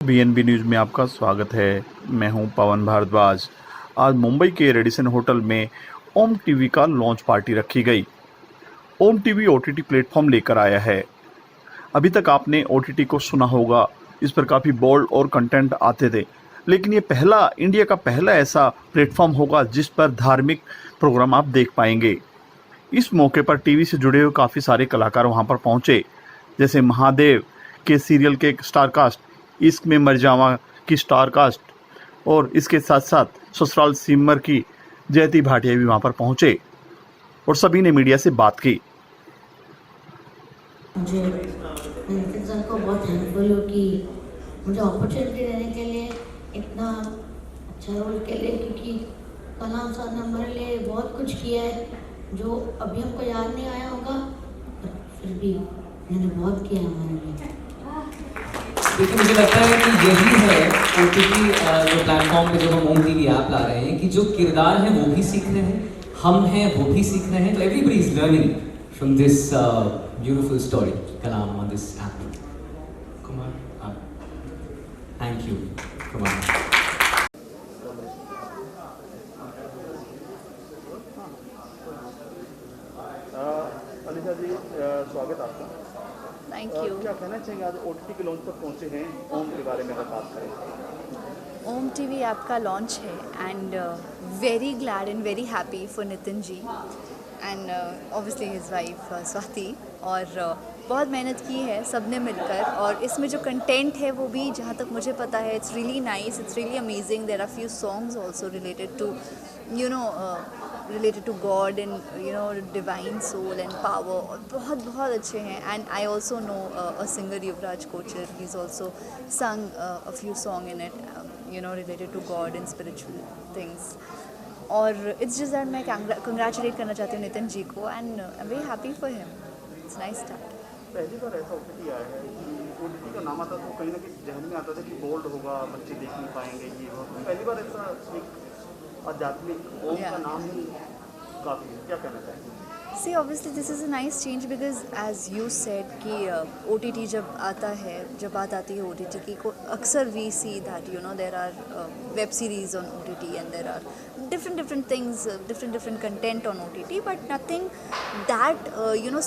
BNB news में आपका स्वागत है। मैं हूं पवन भारद्वाज। आज मुंबई के रेडिसन होटल में ओम टीवी का लॉन्च पार्टी रखी गई। ओम टीवी ओटीटी प्लेटफॉर्म लेकर आया है। अभी तक आपने ओटीटी को सुना होगा, इस पर काफ़ी बोल्ड और कंटेंट आते थे, लेकिन ये इंडिया का पहला ऐसा प्लेटफॉर्म होगा जिस पर धार्मिक प्रोग्राम आप देख पाएंगे। इस मौके पर टीवी से जुड़े हुए काफ़ी सारे कलाकार वहां पर पहुंचे, जैसे महादेव के सीरियल के स्टार कास्ट, इश्क में मर जावा की स्टार कास्ट, और इसके साथ साथ ससुराल सिमर की जयती भाटिया भी वहां पर पहुंचे और सभी ने मीडिया से बात की। मुझे नितिन सर को बहुत हेल्पफुल हो कि मुझे अपॉर्चुनिटी देने के लिए, इतना अच्छा रोल के लिए, क्योंकि कलाम सर ने हमारे लिए बहुत कुछ किया है जो अभी हमको याद नहीं आया होगा, पर फिर भी मैंने बहुत किया हमारे लिए। देखिए, मुझे लगता है कि यही है ओटीटी जो प्लेटफॉर्म पे जो हम ओम टीवी ऐप ला रहे हैं कि जो किरदार हैं वो भी सीख रहे हैं, हम हैं वो भी सीख रहे हैं, तो everybody is learning from this beautiful story Kalam on this app. Kumar, thank you Kumar. Alisha ji, स्वागत आपका। Thank you. क्या कहना चाहेंगे, आज ओटीटी के लॉन्च पर पहुंचे हैं, ओम के बारे में अगर बात करें? ओम टीवी ऐप का लॉन्च है and very glad and very happy for Nitin ji and obviously his wife Swati, और बहुत मेहनत की है सबने मिलकर, और इसमें जो कंटेंट है वो भी जहाँ तक मुझे पता है it's really nice, it's really amazing. There are few songs also related to related to God and divine soul and power, और बहुत अच्छे हैं। and I also know a singer, Yuvraj Kochar, he's also sung a few songs in it, related to God and spiritual things, और it's just that मैं congratulate करना चाहती हूँ नितिन जी को, and I'm very happy for him. It's nice start. पहली बार ऐसा OTT आया है कि ओटीटी का नाम आता तो कहीं ना कहीं जहन में आता था कि बोल्ड होगा, बच्चे देख नहीं पाएंगे, ये वो। पहली बार ऐसा एक आध्यात्मिक ओम का नाम ही काफ़ी है, क्या कहना चाहेंगे? See, obviously this is a nice change because as you said कि OTT जब आता है, जब बात आती है OTT की, को अक्सर we see that there are web series on OTT and there are different things, different content on OTT, but nothing that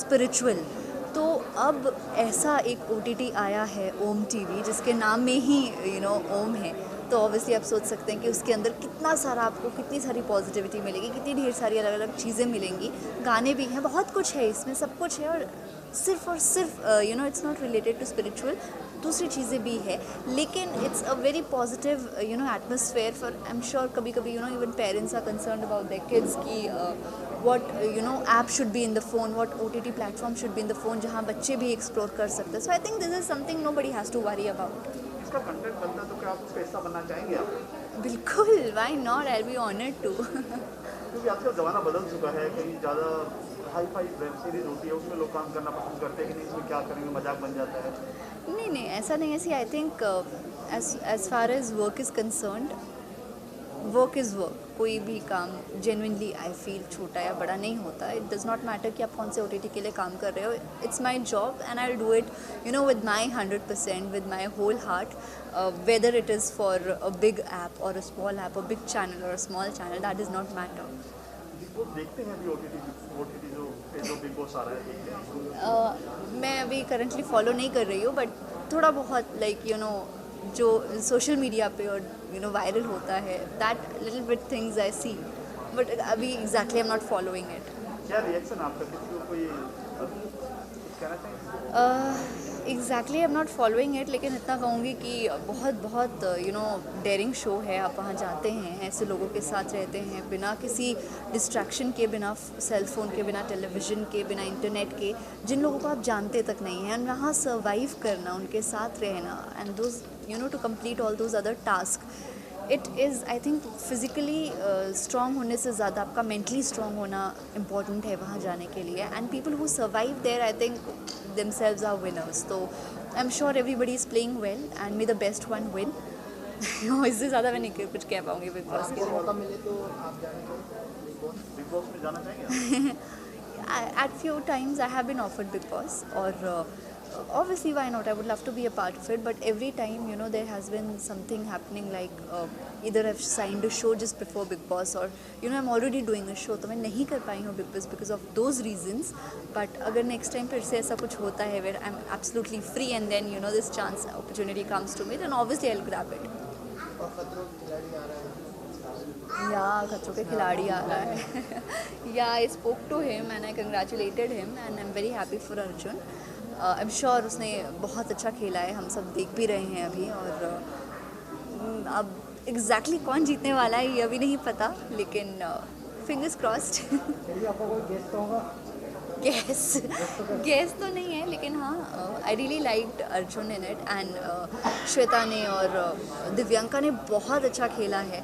spiritual. तो अब ऐसा एक OTT आया है ओम टीवी, जिसके नाम में ही ओम है, तो ऑब्वियसली आप सोच सकते हैं कि उसके अंदर कितना सारा आपको, कितनी सारी पॉजिटिविटी मिलेगी, कितनी ढेर सारी अलग अलग चीज़ें मिलेंगी, गाने भी हैं, बहुत कुछ है इसमें, सब कुछ है, और सिर्फ it's not related to spiritual, दूसरी चीज़ें भी है, लेकिन it's a very positive atmosphere for, I am sure कभी even parents are concerned about their kids की what app should be in the phone, what OTT platform should be in the phone, जहाँ बच्चे भी explore कर सकते हैं। So I think this is something nobody has to worry about. इसका content बनता है तो क्या आप उसका हिस्सा बनना चाहेंगे आप? बिल्कुल, why not? I'll be honored to. क्योंकि आजकल ज़माना बदल चुका है, कहीं ज़्यादा हाई फाई वेब सीरीज होती है, उसमें लोग काम करना पसंद करते हैं कि नहीं, इसमें क्या करेंगे, मजाक बन जाता है। नहीं, ऐसा नहीं है। See I think as far as work is concerned, work is work. कोई भी काम जेन्युइनली आई फील छोटा या बड़ा नहीं होता। इट डज़ नॉट मैटर कि आप कौन से OTT के लिए काम कर रहे हो। It's my job and I will do it with my 100%, with my whole heart, whether it is for a big app और a small app, a big channel और a small channel, that does not matter. Bigg Boss देखते हैं अभी, OTT जो big boss आ रहा है, देखते हैं? मैं अभी करंटली फॉलो नहीं कर रही हूँ, बट थोड़ा बहुत जो सोशल मीडिया पे और वायरल होता है, that little bit things I see, but अभी exactly I am not following it. क्या रिएक्शन आपका, किसी को कोई कहना चाहिए? Exactly I am not following it, लेकिन इतना कहूँगी कि बहुत डेयरिंग शो है। आप वहाँ जाते हैं, ऐसे लोगों के साथ रहते हैं, बिना किसी डिस्ट्रैक्शन के, बिना सेल फ़ोन के, बिना टेलीविज़न के, बिना इंटरनेट के, जिन लोगों को आप जानते तक नहीं हैं, वहाँ सर्वाइव करना, उनके साथ रहना, and those two complete all those other task, it is I think physically strong होने से ज़्यादा आपका मेंटली स्ट्रॉन्ग होना इम्पॉर्टेंट है वहाँ जाने के लिए। And people who survive there, I think themselves are winners. So I'm sure everybody is playing well and may the best one win. इससे ज़्यादा मैं नहीं कुछ कह पाऊँगी बिग बॉस के लिए। मौका मिले तो आप बिग बॉस में जाना चाहेंगे? At few times I have been offered Big Boss, और obviously why not, I would love to be a part of it, but every time, you know, there has been something happening, like either I've signed a show just before Big Boss, or you know I'm already doing a show, तो मैं नहीं कर पाई हूँ Big Boss because of those reasons. But अगर next time फिर से ऐसा कुछ होता है where I'm absolutely free and then you know this chance opportunity comes to me, then obviously I'll grab it. या खतरों के खिलाड़ी आ रहा है. Yeah, I spoke to him and I congratulated him and I'm very happy for Arjun. I'm sure उसने बहुत अच्छा खेला है, हम सब देख भी रहे हैं अभी, और अब एग्जैक्टली कौन जीतने वाला है ये अभी नहीं पता, लेकिन फिंगर्स क्रॉस्ड. गेस तो नहीं है, लेकिन हाँ I really liked Arjun in it, and Shweta ने और दिव्यांका ने बहुत अच्छा खेला है.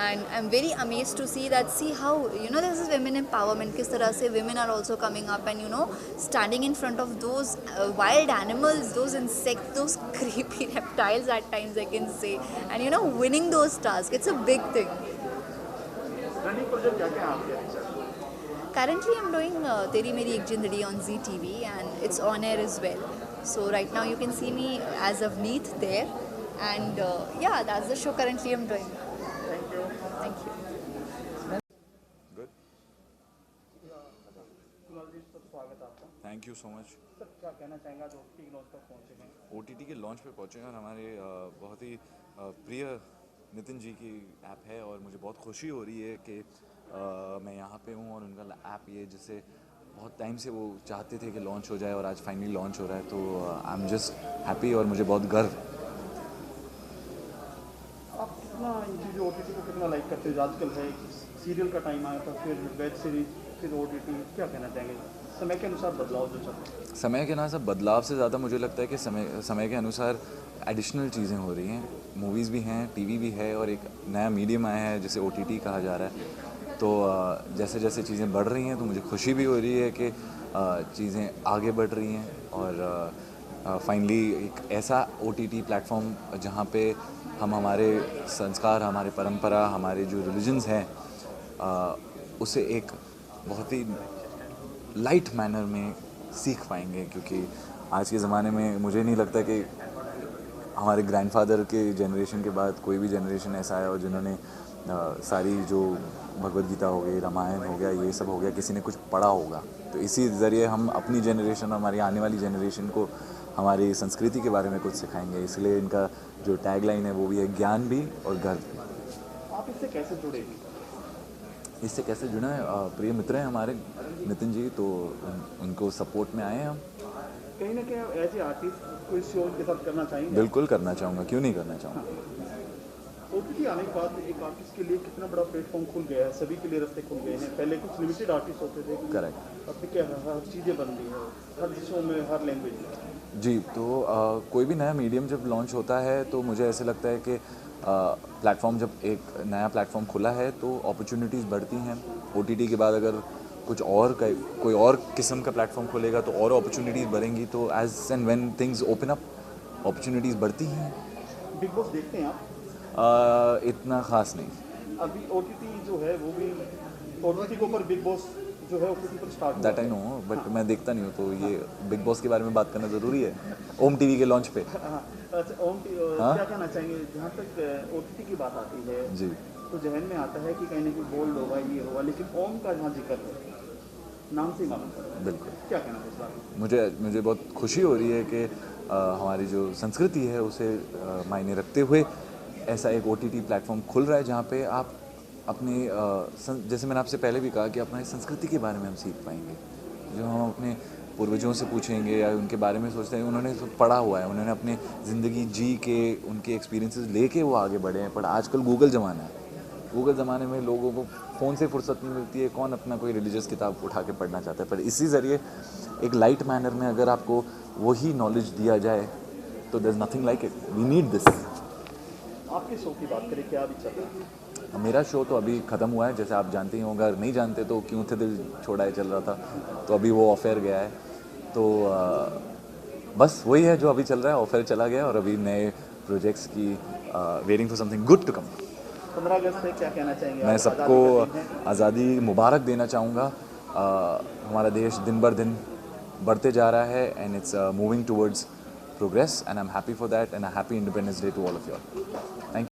And I'm very amazed to see that, see how, you know, this is women empowerment, किस तरह से women are also coming up and, you know, standing in front of those wild animals, those insects, those creepy reptiles at times I can say, and, you know, winning those tasks, it's a big thing. Running project क्या क्या आप करें? Currently I'm doing Teri Meri Ek Jindagi on Zee TV, and it's on air as well. So right now you can see me as of Neet there, and yeah, that's the show currently I'm doing. Thank you. Good. Thank you so much. Sir क्या कहना चाहेंगे आज OTT launch पर पहुंचे हैं? OTT के launch पे पहुंचे हैं और हमारे बहुत ही प्रिय नितिन जी की ऐप है और मुझे बहुत खुशी हो रही है कि मैं यहाँ पे हूँ और उनका ऐप ये जिससे बहुत टाइम से वो चाहते थे कि लॉन्च हो जाए और आज फाइनली लॉन्च हो रहा है, तो आई एम जस्ट हैप्पी और मुझे बहुत गर्व. आप कितना इन चीज़ों OTT को कितना लाइक करते हो? आजकल है सीरियल का टाइम आया था, फिर वेब सीरीज, फिर OTT, क्या कहना चाहेंगे समय के अनुसार बदलाव जो चल रहा है? समय के अनुसार बदलाव से ज़्यादा मुझे लगता है कि समय के अनुसार एडिशनल चीज़ें हो रही हैं. मूवीज़ भी हैं, टीवी भी है और एक नया मीडियम आया है जिसे OTT कहा जा रहा है. तो जैसे जैसे चीज़ें बढ़ रही हैं तो मुझे खुशी भी हो रही है कि चीज़ें आगे बढ़ रही हैं और फाइनली एक ऐसा OTT प्लेटफॉर्म जहाँ पे हम हमारे संस्कार, हमारे परंपरा, हमारे जो रिलीजन्स हैं उसे एक बहुत ही लाइट मैनर में सीख पाएंगे, क्योंकि आज के ज़माने में मुझे नहीं लगता कि हमारे ग्रैंडफादर के जनरेशन के बाद कोई भी जनरेशन ऐसा है और जिन्होंने सारी जो भगवद गीता हो गई, रामायण हो गया, ये सब हो गया, किसी ने कुछ पढ़ा होगा. तो इसी ज़रिए हम अपनी जनरेशन और हमारी आने वाली जनरेशन को हमारी संस्कृति के बारे में कुछ सिखाएंगे. इसलिए इनका जो टैगलाइन है वो भी है ज्ञान भी और गर्व भी. आप इससे कैसे जुड़े? इससे कैसे जुड़ा है? प्रिय मित्र हैं हमारे नितिन जी, तो उनको सपोर्ट में आए हैं हम. कहीं ना कहीं ऐसे आर्टिस्ट कोई शो के साथ करना चाहेंगे? बिल्कुल करना चाहूँगा, क्यों नहीं करना चाहूँगा. OTT आने के बाद एक आर्टिस्ट के लिए कितना बड़ा प्लेटफॉर्म खुल गया है, सभी के लिए रास्ते खुल गए हैं. पहले कुछ लिमिटेड आर्टिस्ट होते थे, करेक्ट. अब क्या हर चीज़ें बन गई है, हर शो में हर लैंग्वेज में. जी, तो कोई भी नया मीडियम जब लॉन्च होता है तो मुझे ऐसे लगता है कि प्लेटफॉर्म जब एक नया प्लेटफॉर्म खुला है तो अपॉर्चुनिटीज़ बढ़ती हैं. OTT के बाद अगर कुछ और कोई और किस्म का प्लेटफॉर्म खुलेगा तो और अपॉर्चुनिटीज़ बढ़ेंगी. तो as and when things open up opportunities बढ़ती हैं. बिग बॉस देखते हैं आप? इतना ख़ास नहीं. अभी OTT जो है वो भी OTT के ऊपर बिग बॉस जो है OTT पर start that I know, but मैं देखता नहीं हूँ, तो ये बिग बॉस के बारे में बात करना ज़रूरी है ओम TV के लॉन्च पे. अच्छा, क्या कहना चाहेंगे जहाँ तक OTT की बात आती है जी, तो जहन में आता है कि कहीं ना कहीं बोल्ड होगा, ये होगा, लेकिन ओम का जहाँ जिक्र है नाम से ही मालूम पड़ता है. बिल्कुल. क्या कहना है इस बारे में? मुझे बहुत खुशी हो रही है कि हमारी जो संस्कृति है उसे मायने रखते हुए ऐसा एक OTT प्लेटफॉर्म खुल रहा है जहाँ पे आप अपने जैसे मैंने आपसे पहले भी कहा कि अपनी संस्कृति के बारे में हम सीख पाएंगे. जो हम अपने पूर्वजों से पूछेंगे या उनके बारे में सोचते हैं, उन्होंने पढ़ा हुआ है, उन्होंने अपनी ज़िंदगी जी के उनके एक्सपीरियंसेस लेके वो आगे बढ़े हैं. पर आजकल गूगल ज़माना है. गूगल ज़माने में लोगों को फ़ोन से फुर्सत नहीं मिलती है, कौन अपना कोई रिलीजियस किताब उठा के पढ़ना चाहता है. पर इसी ज़रिए एक लाइट मैनर में अगर आपको वही नॉलेज दिया जाए तो there is nothing like it. We need this. आपके शो की बात करें, क्या अभी चल रहा है? मेरा शो तो अभी ख़त्म हुआ है, जैसे आप जानते ही होंगे. अगर नहीं जानते तो क्यों थे दिल छोड़ा है चल रहा था, तो अभी वो ऑफ एयर गया है. तो बस वही है जो अभी चल रहा है, ऑफ एयर चला गया और अभी नए प्रोजेक्ट्स की waiting for something good to come. 15 अगस्त से क्या कहना चाहेंगे? मैं सबको आज़ादी मुबारक देना चाहूँगा. हमारा देश दिन बर दिन बढ़ते जा रहा है and it's moving towards progress and I am happy for that and a happy independence day to all of you all. Thank